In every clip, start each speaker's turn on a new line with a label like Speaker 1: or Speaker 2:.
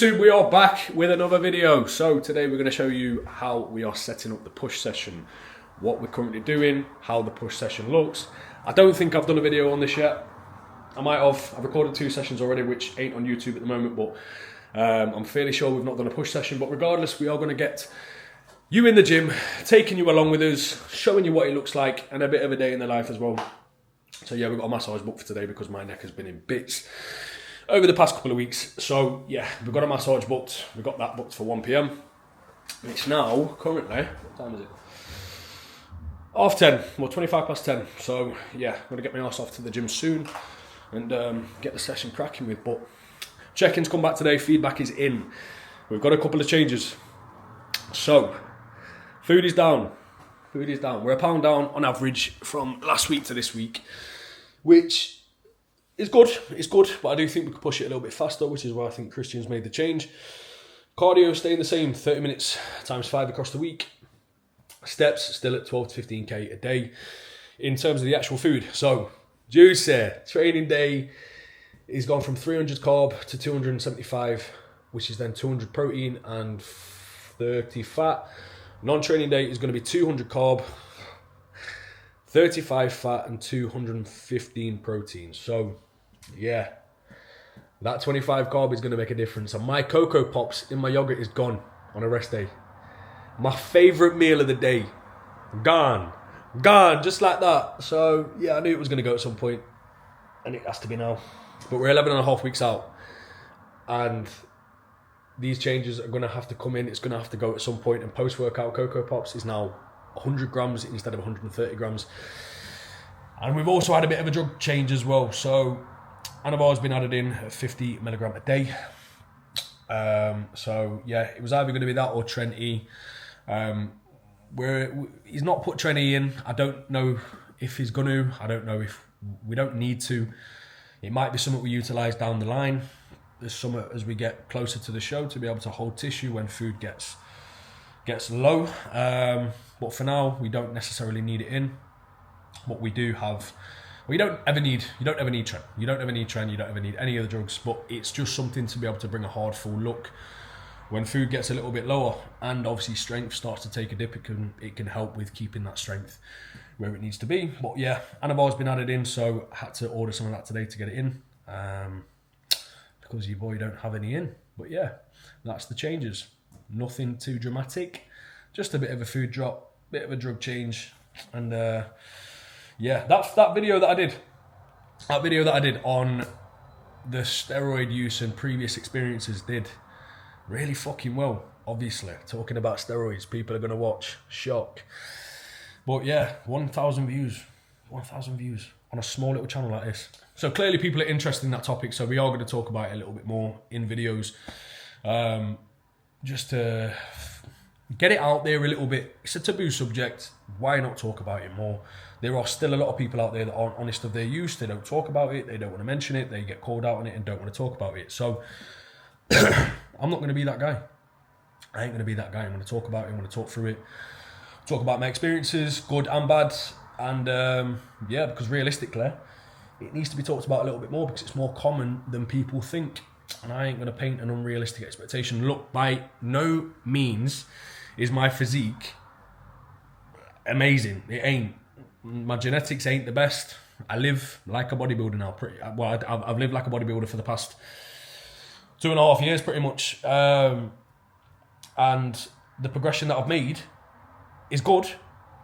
Speaker 1: We are back with another video. So today we're going to show you how we are setting up the push session, what we're currently doing, how the push session looks. I don't think I've done a video on this yet. I might have. I've recorded 2 sessions already, which ain't on YouTube at the moment, but I'm fairly sure we've not done a push session. But regardless, we are going to get you in the gym, taking you along with us, showing you what it looks like, and a bit of a day in the life as well. So yeah, we've got a massage booked for today because my neck has been in bits over the past couple of weeks. So yeah, we've got a massage booked. We've got that booked for 1 PM. It's now currently, what time is it? 10:30, well 25 past 10. So yeah, I'm gonna get my ass off to the gym soon and get the session cracking with. But check-ins come back today, feedback is in. We've got a couple of changes. So food is down. Food is down. We're £1 down on average from last week to this week, which it's good, but I do think we could push it a little bit faster, which is why I think Christian's made the change. Cardio staying the same, 30 minutes times 5 across the week. Steps still at 12 to 15k a day. In terms of the actual food, so juicy training day is gone from 300 carb to 275, which is then 200 protein and 30 fat. Non-training day is going to be 200 carb, 35 fat and 215 protein. So yeah, that 25 carb is going to make a difference. And my Cocoa Pops in my yogurt is gone on a rest day. My favourite meal of the day, gone, just like that. So yeah, I knew it was going to go at some point, and it has to be now. But we're 11.5 weeks out, and these changes are going to have to come in. It's going to have to go at some point. And post-workout Cocoa Pops is now 100 grams instead of 130 grams. And we've also had a bit of a drug change as well. So Anabar's been added in at 50 milligram a day. So yeah, it was either going to be that or Tren E. He's not put Tren E in. I don't know if he's going to. I don't know if we don't need to. It might be something we utilise down the line. There's some as we get closer to the show to be able to hold tissue when food gets low. But for now, we don't necessarily need it in. What we do have, you don't ever need Tren. You don't ever need Tren. You don't ever need any other drugs. But it's just something to be able to bring a hard, full look when food gets a little bit lower, and obviously strength starts to take a dip. It can help with keeping that strength where it needs to be. But yeah, Anabar's been added in, so I had to order some of that today to get it in. Because your boy don't have any in. But yeah, that's the changes. Nothing too dramatic. Just a bit of a food drop, bit of a drug change, and yeah, that video that I did on the steroid use and previous experiences did really fucking well. Obviously, talking about steroids, people are gonna watch. Shock. But yeah, 1,000 views on a small little channel like this. So clearly people are interested in that topic, so we are going to talk about it a little bit more in videos. Just to get it out there a little bit. It's a taboo subject. Why not talk about it more? There are still a lot of people out there that aren't honest of their use. They don't talk about it. They don't want to mention it. They get called out on it and don't want to talk about it. So I'm not going to be that guy. I ain't going to be that guy. I'm going to talk about it. I'm going to talk through it. Talk about my experiences, good and bad. And yeah, because realistically, it needs to be talked about a little bit more because it's more common than people think. And I ain't going to paint an unrealistic expectation. Look, by no means is my physique amazing. It ain't. My genetics ain't the best. I live like a bodybuilder now. I've lived like a bodybuilder for the past 2.5 years pretty much. And the progression that I've made is good,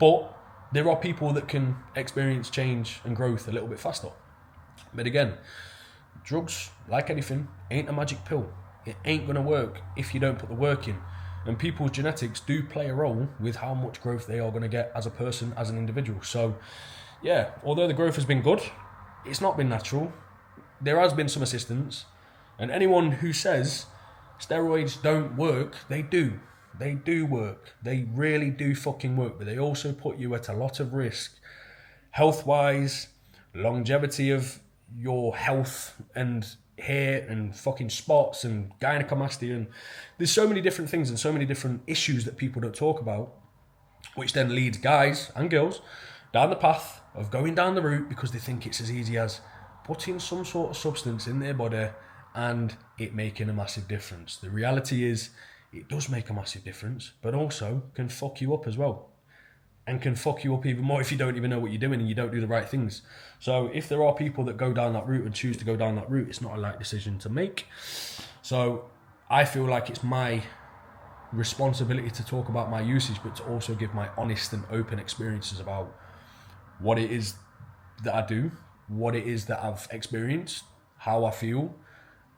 Speaker 1: but there are people that can experience change and growth a little bit faster. But again, drugs, like anything, ain't a magic pill. It ain't going to work if you don't put the work in. And people's genetics do play a role with how much growth they are going to get as a person, as an individual. So yeah, although the growth has been good, it's not been natural. There has been some assistance. And anyone who says steroids don't work, they do. They do work. They really do fucking work. But they also put you at a lot of risk. Health-wise, longevity of your health and hair and fucking spots and gynecomastia. And there's so many different things and so many different issues that people don't talk about, which then leads guys and girls down the path of going down the route because they think it's as easy as putting some sort of substance in their body and it making a massive difference. The reality is, it does make a massive difference, but also can fuck you up as well. And can fuck you up even more if you don't even know what you're doing and you don't do the right things. So if there are people that go down that route and choose to go down that route, it's not a light decision to make. So I feel like it's my responsibility to talk about my usage, but to also give my honest and open experiences about what it is that I do, what it is that I've experienced, how I feel,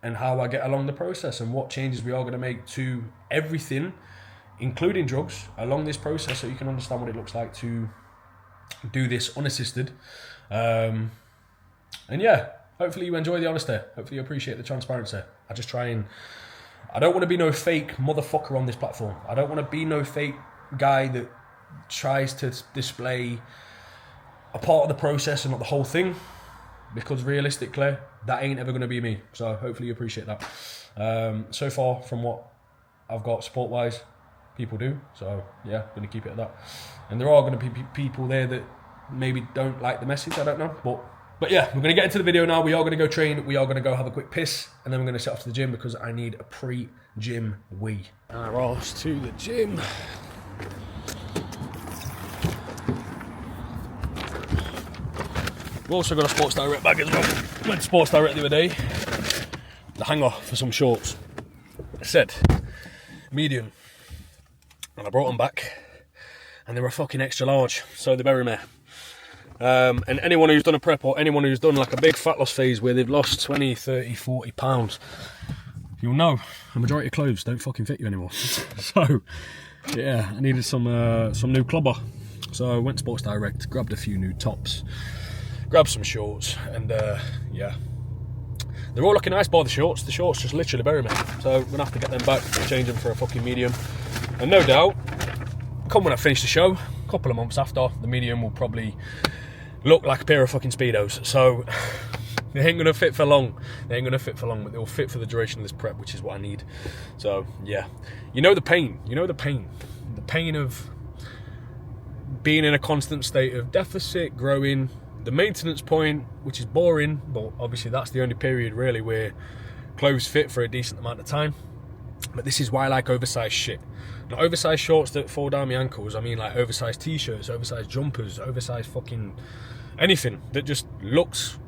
Speaker 1: and how I get along the process, and what changes we are going to make to everything, including drugs, along this process, so you can understand what it looks like to do this unassisted. And yeah, hopefully you enjoy the honesty. Hopefully you appreciate the transparency. I don't want to be no fake motherfucker on this platform. I don't want to be no fake guy that tries to display a part of the process and not the whole thing, because realistically, that ain't ever going to be me. So hopefully you appreciate that. So far, from what I've got support-wise, people do, so yeah, I'm going to keep it at that. And there are going to be people there that maybe don't like the message, I don't know, but yeah, we're going to get into the video now. We are going to go train, we are going to go have a quick piss, and then we're going to set off to the gym because I need a pre-gym wee. Ross to the gym. We've also got a Sports Direct bag as well. Went to Sports Direct the other day. The hanger for some shorts. I said medium. And I brought them back, and they were fucking extra large, so they bury me. And anyone who's done a prep, or anyone who's done like a big fat loss phase where they've lost 20, 30, 40 pounds, you'll know the majority of clothes don't fucking fit you anymore. So yeah, I needed some new clubber. So I went to Sports Direct, grabbed a few new tops, grabbed some shorts, and yeah. They're all looking nice, by the shorts. The shorts just literally bury me. So I'm going to have to get them back, change them for a fucking medium. And no doubt, come when I finish the show, a couple of months after, the medium will probably look like a pair of fucking Speedos. So they ain't going to fit for long. They ain't going to fit for long, but they'll fit for the duration of this prep, which is what I need. So yeah, you know the pain. You know the pain. The pain of being in a constant state of deficit, growing, the maintenance point, which is boring, but obviously that's the only period really where clothes fit for a decent amount of time. But this is why I like oversized shit. Not oversized shorts that fall down my ankles. I mean like oversized t-shirts, oversized jumpers, oversized fucking anything that just looks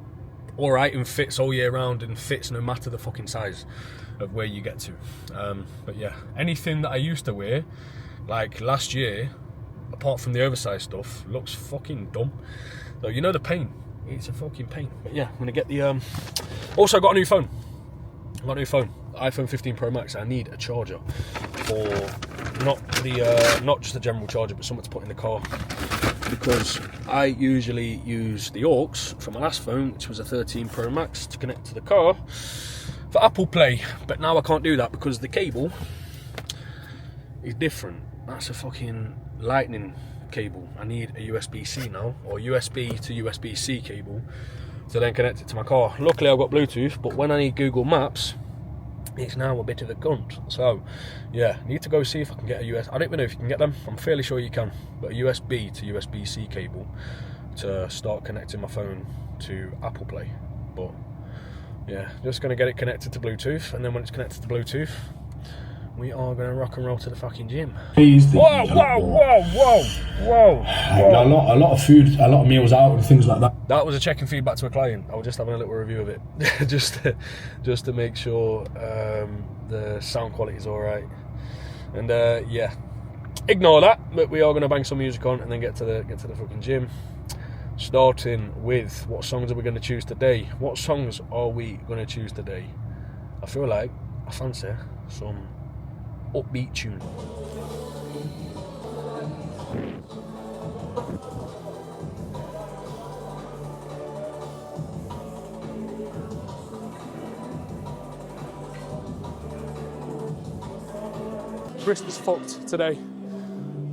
Speaker 1: alright and fits all year round and fits no matter the fucking size of where you get to. But yeah, anything that I used to wear, like last year, apart from the oversized stuff, looks fucking dumb. So you know the pain. It's a fucking pain. But yeah, I'm gonna get the also got a new phone. I got a new phone, iPhone 15 Pro Max. I need a charger for not just a general charger, but something to put in the car, because I usually use the aux from my last phone, which was a 13 Pro Max, to connect to the car for Apple Play. But now I can't do that because the cable is different. That's a fucking lightning cable. I need a USB-C now, or USB to USB-C cable to then connect it to my car. Luckily I've got Bluetooth, but when I need Google Maps, it's now a bit of a cunt. So yeah, need to go see if I can get a I don't even know if you can get them, I'm fairly sure you can, but a USB to USB-C cable to start connecting my phone to Apple Play. But yeah, just going to get it connected to Bluetooth, and then when it's connected to Bluetooth, we are going to rock and roll to the fucking gym. Whoa. A lot of food, a lot of meals out and things like that. That was a check and feedback to a client. I was just having a little review of it, just to make sure the sound quality is all right. And yeah, ignore that. But we are going to bang some music on and then get to the fucking gym. Starting with, what songs are we going to choose today? What songs are we going to choose today? I feel like I fancy some upbeat tune. Wrist is fucked today,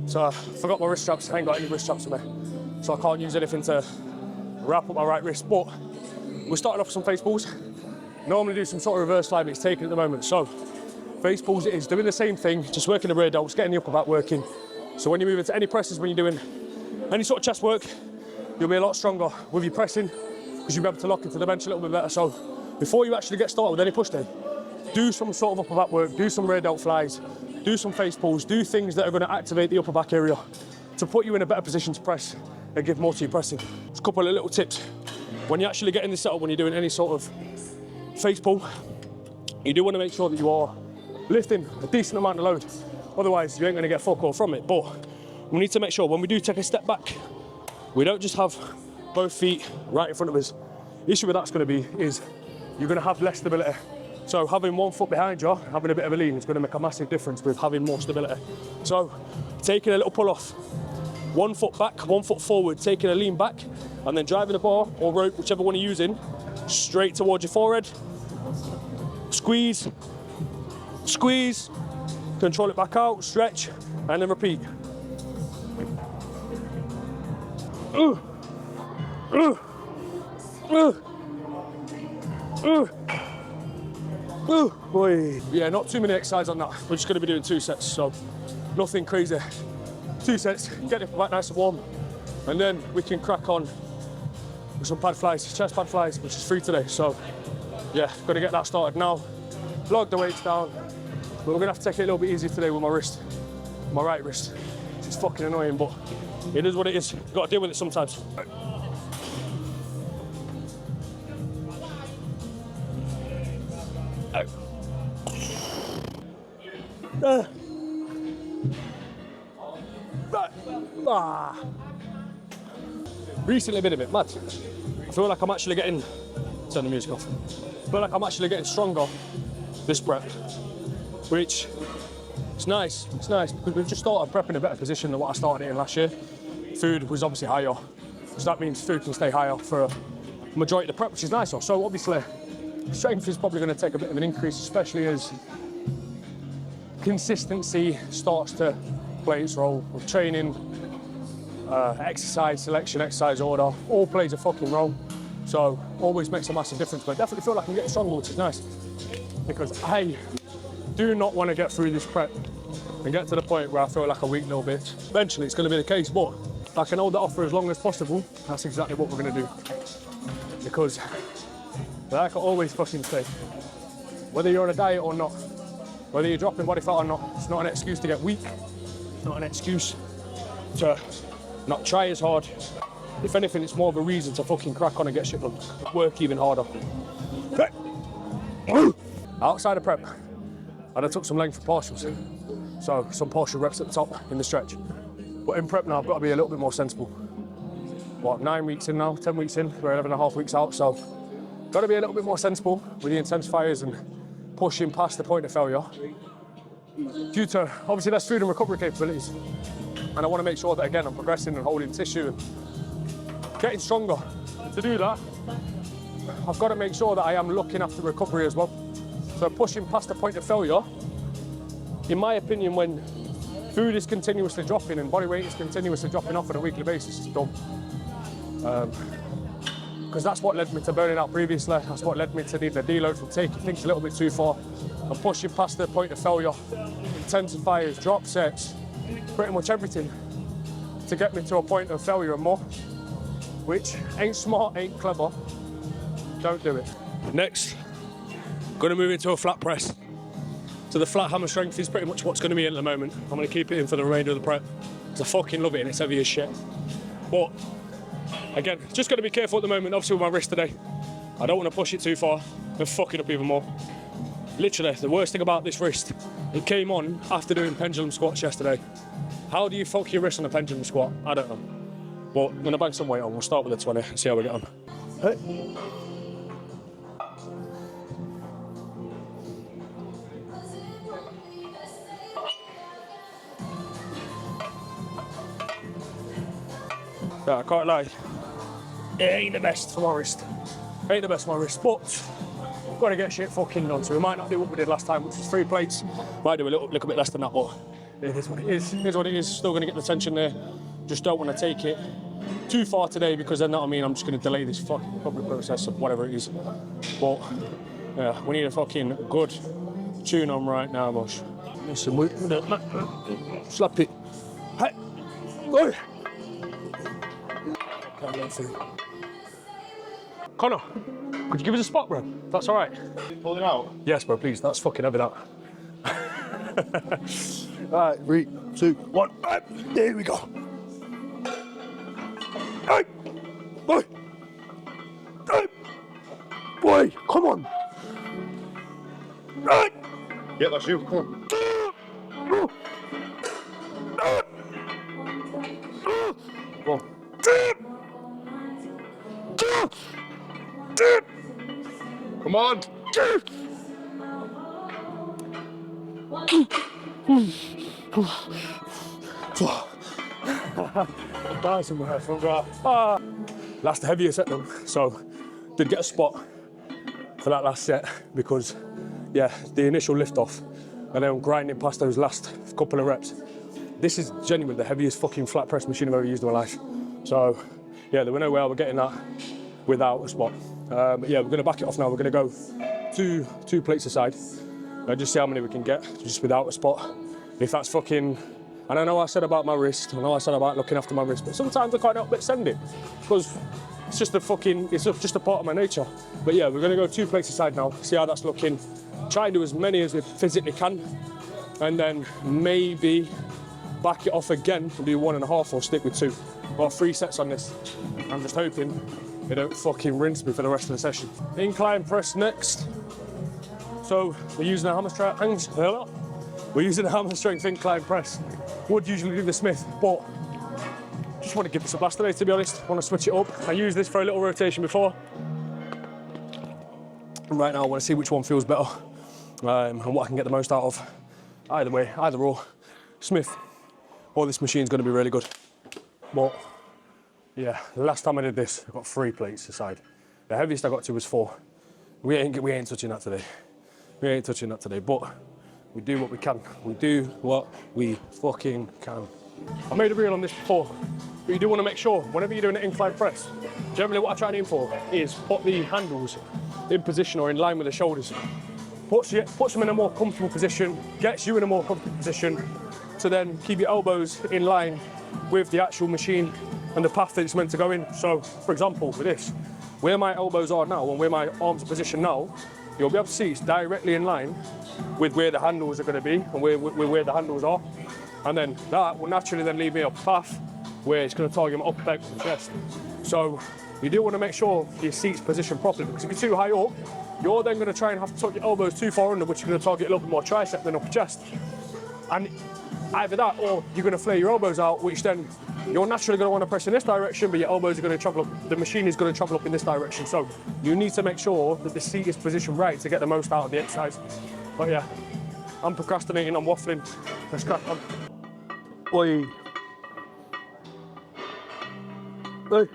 Speaker 1: so I forgot my wrist straps. I ain't got any wrist straps with me, so I can't use anything to wrap up my right wrist. But we're starting off with some face pulls. Normally do some sort of reverse slide, but it's taken at the moment. So face pulls it is, doing the same thing, just working the rear delts, getting the upper back working. So when you move into any presses, when you're doing any sort of chest work, you'll be a lot stronger with your pressing, because you'll be able to lock into the bench a little bit better. So
Speaker 2: before you actually get started with any push day, do some sort of upper back work, do some rear delt flies, do some face pulls, do things that are going to activate the upper back area to put you in a better position to press and give more to your pressing. Just a couple of little tips. When you're actually getting this set up, when you're doing any sort of face pull, you do want to make sure that you are lifting a decent amount of load. Otherwise, you ain't going to get fuck all from it. But we need to make sure when we do take a step back, we don't just have both feet right in front of us. The issue with that's going to be is you're going to have less stability. So having one foot behind you, having a bit of a lean is going to make a massive difference with having more stability. So taking a little pull off, 1 foot back, 1 foot forward, taking a lean back, and then driving the bar or rope, whichever one you're using, straight towards your forehead. Squeeze, squeeze, control it back out, stretch, and then repeat. Boy. Yeah, not too many exercises on that. We're just going to be doing 2 sets, so nothing crazy. 2 sets, get it back nice and warm, and then we can crack on with some pad flies, chest pad flies, which is free today. So yeah, got to get that started now. Log the weights down, but we're going to have to take it a little bit easy today with my wrist, my right wrist. It's fucking annoying, but it is what it is. Got to deal with it sometimes. Recently been a bit mad. I feel like I'm actually getting, turn the music off. I feel like I'm actually getting stronger this prep, which it's nice because we've just started prep in a better position than what I started it in last year. Food was obviously higher, so that means food can stay higher for a majority of the prep, which is nicer. So obviously strength is probably going to take a bit of an increase, especially as consistency starts to play its role with training, exercise selection, exercise order, all plays a fucking role. So always makes a massive difference, but I definitely feel like I'm getting stronger, which is nice, because I do not want to get through this prep and get to the point where I feel like a weak little bitch. Eventually it's going to be the case, but if I can hold that off for as long as possible, that's exactly what we're going to do. Because like I always fucking say, whether you're on a diet or not, whether you're dropping body fat or not, it's not an excuse to get weak. It's not an excuse to not try as hard. If anything, it's more of a reason to fucking crack on and get shit done. Work even harder. Outside of prep, I took some length for partials. So some partial reps at the top in the stretch. But in prep now, I've got to be a little bit more sensible. What, 9 weeks in now, 10 weeks in, we're 11.5 weeks out. So got to be a little bit more sensible with the intensifiers and pushing past the point of failure. Due to obviously less food and recovery capabilities. And I want to make sure that again, I'm progressing and holding tissue and getting stronger. And to do that, I've got to make sure that I am looking after recovery as well. So pushing past the point of failure, in my opinion, when food is continuously dropping and body weight is continuously dropping off on a weekly basis, it's dumb. Because that's what led me to burning out previously. That's what led me to need the deload from taking things a little bit too far. I'm pushing past the point of failure, intensifiers, drop sets, pretty much everything to get me to a point of failure and more, which ain't smart, ain't clever. Don't do it. Next, going to move into a flat press. So the flat hammer strength is pretty much what's going to be in at the moment. I'm going to keep it in for the remainder of the prep because I fucking love it and it's heavy as shit. But again, just got to be careful at the moment, obviously with my wrist today. I don't want to push it too far and fuck it up even more. Literally, the worst thing about this wrist, it came on after doing pendulum squats yesterday. How do you fuck your wrist on a pendulum squat? I don't know. But I'm going to bang some weight on. We'll start with the 20 and see how we get on. Hey. Yeah, I can't lie. It ain't the best for my wrist. Ain't the best for my wrist, but I've got to get shit fucking done. So we might not do what we did last time, which was 3 plates. Might do a little bit less than that, but it is what it is. It is what it is. Still going to get the tension there. Just don't want to take it too far today because then that'll mean I'm just going to delay this fucking recovery process of whatever it is. But yeah, we need a fucking good tune on right now, boss. Listen, slap it. Hey, go. Connor, Could you give us a spot, bro? That's all right.
Speaker 3: Pull it out.
Speaker 2: Yes, bro, please. That's fucking heavy, that. All right, 3, 2, 1. Right, there we go. Hey, boy. Hey, boy, come on. Right.
Speaker 3: Yeah, that's you. Come on.
Speaker 2: Come on.
Speaker 3: Come on.
Speaker 2: That's the heaviest set though, so did get a spot for that last set because, yeah, the initial lift off and then grinding past those last couple of reps. This is genuinely the heaviest fucking flat press machine I've ever used in my life. So, yeah, there were no way I was getting that without a spot. But yeah, we're gonna back it off now. We're gonna go two plates aside and just see how many we can get just without a spot. If that's fucking, and I know I said about my wrist, I know I said about looking after my wrist, but sometimes I can't help but send it because it's just just a part of my nature. But yeah, we're gonna go 2 plates aside now, see how that's looking. Try and do as many as we physically can, and then maybe back it off again and do 1.5 or stick with 2. Got 3 sets on this. I'm just hoping they don't fucking rinse me for the rest of the session. Incline press next. So we're using a hammer strength incline press. Would usually do the Smith, but just want to give this a blast today, to be honest. Want to switch it up. I used this for a little rotation before. And right now I want to see which one feels better and what I can get the most out of. Either way, either or, Smith or this machine's going to be really good. But yeah, the last time I did this, I got 3 plates aside. The heaviest I got to was 4. We ain't touching that today. We ain't touching that today, but we do what we can. We do what we fucking can. I made a reel on this before, but you do want to make sure, whenever you're doing an incline press, generally what I try and aim for is put the handles in position or in line with the shoulders. Puts them in a more comfortable position, gets you in a more comfortable position, to then keep your elbows in line with the actual machine and the path that it's meant to go in. So, for example, with this, where my elbows are now and where my arms are positioned now, you'll be able to see it's directly in line with where the handles are going to be and where the handles are. And then that will naturally then leave me a path where it's going to target my upper back and chest. So you do want to make sure your seat's positioned properly, because if you're too high up, you're then going to try and have to tuck your elbows too far under, which is going to target a little bit more tricep than upper chest. And either that or you're going to flare your elbows out, which then you're naturally going to want to press in this direction, but your elbows are going to travel up, the machine is going to travel up in this direction. So you need to make sure that the seat is positioned right to get the most out of the exercise. But yeah, I'm procrastinating, I'm waffling. Let's crack on. Oi. Hey.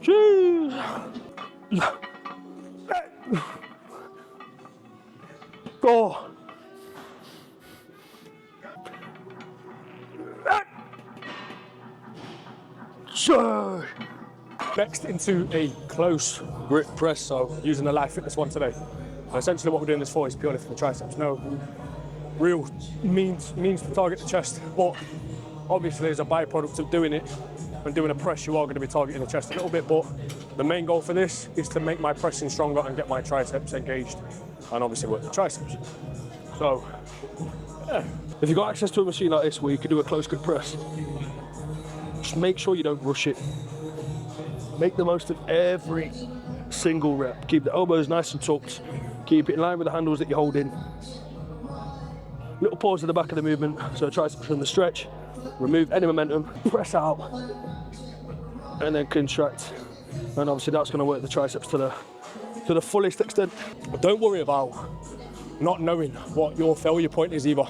Speaker 2: Jeez. Oh. So. Next into a close grip press, so using the Life Fitness one today. Essentially what we're doing this for is purely for the triceps. No real means to target the chest, but obviously as a byproduct of doing it and doing a press, you are going to be targeting the chest a little bit, but the main goal for this is to make my pressing stronger and get my triceps engaged and obviously work the triceps. So, yeah. If you've got access to a machine like this where you can do a close grip press, just make sure you don't rush it. Make the most of every single rep. Keep the elbows nice and tucked. Keep it in line with the handles that you're holding. Little pause at the back of the movement, so triceps from the stretch. Remove any momentum, press out, and then contract. And obviously that's going to work the triceps to the fullest extent. But don't worry about not knowing what your failure point is either.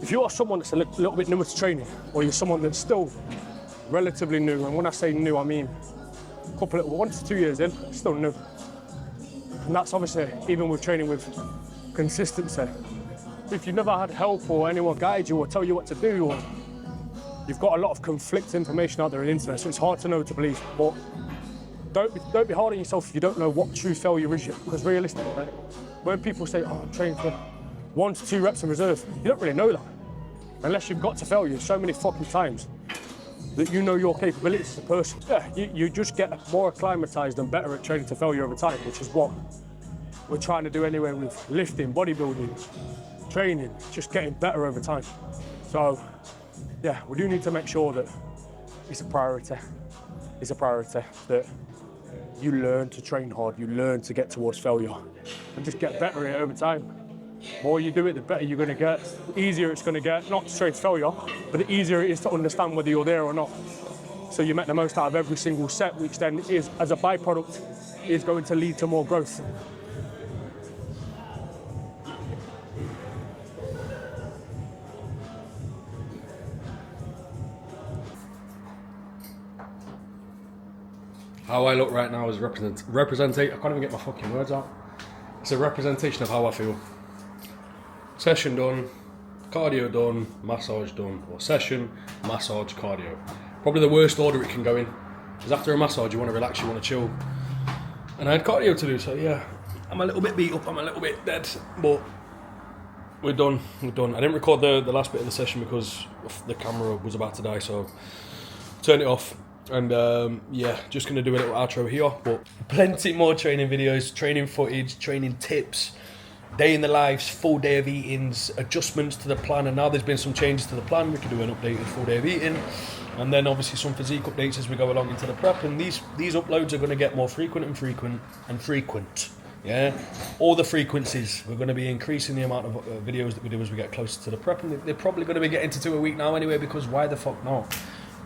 Speaker 2: If you are someone that's a little bit newer to training, or you're someone that's still relatively new, and when I say new, I mean a couple of 1 to 2 years in, still new. And that's obviously even with training with consistency. If you've never had help or anyone guide you or tell you what to do, or you've got a lot of conflicting information out there on the internet, so it's hard to know what to believe. But don't be hard on yourself if you don't know what true failure is yet, because realistically, when people say, oh, I'm training for 1 to 2 reps in reserve. You don't really know that unless you've got to failure so many fucking times that you know your capabilities as a person. Yeah, you just get more acclimatized and better at training to failure over time, which is what we're trying to do anyway with lifting, bodybuilding, training, just getting better over time. So yeah, we do need to make sure that it's a priority. It's a priority that you learn to train hard, you learn to get towards failure and just get better at it over time. The more you do it, the better you're gonna get, the easier it's gonna get, not to train to failure, but the easier it is to understand whether you're there or not. So you make the most out of every single set, which then is, as a byproduct, is going to lead to more growth.
Speaker 1: How I look right now is representation. I can't even get my fucking words out. It's a representation of how I feel. Session done, cardio done, massage done, or session, massage, cardio. Probably the worst order it can go in. Because after a massage, you want to relax, you want to chill. And I had cardio to do, so yeah, I'm a little bit beat up, I'm a little bit dead, but we're done. I didn't record the last bit of the session because the camera was about to die, so turned it off. And yeah, just going to do a little outro here, but plenty more training videos, training footage, training tips, day in the lives, full day of eatings, adjustments to the plan, and now there's been some changes to the plan. We can do an updated full day of eating, and then obviously some physique updates as we go along into the prep, and these uploads are going to get more frequent. Yeah, all the frequencies. We're going to be increasing the amount of videos that we do as we get closer to the prep, and they're probably going to be getting to 2 a week now anyway, because why the fuck not?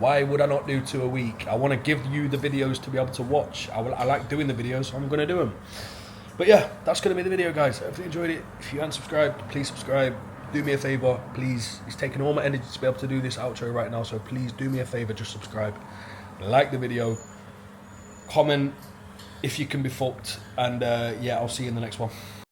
Speaker 1: Why would I not do 2 a week? I want to give you the videos to be able to watch. I like doing the videos, so I'm going to do them. But yeah, that's going to be the video, guys. If you enjoyed it, if you haven't subscribed, please subscribe. Do me a favour, please. It's taking all my energy to be able to do this outro right now, so please do me a favour, just subscribe. Like the video. Comment if you can be fucked. And yeah, I'll see you in the next one.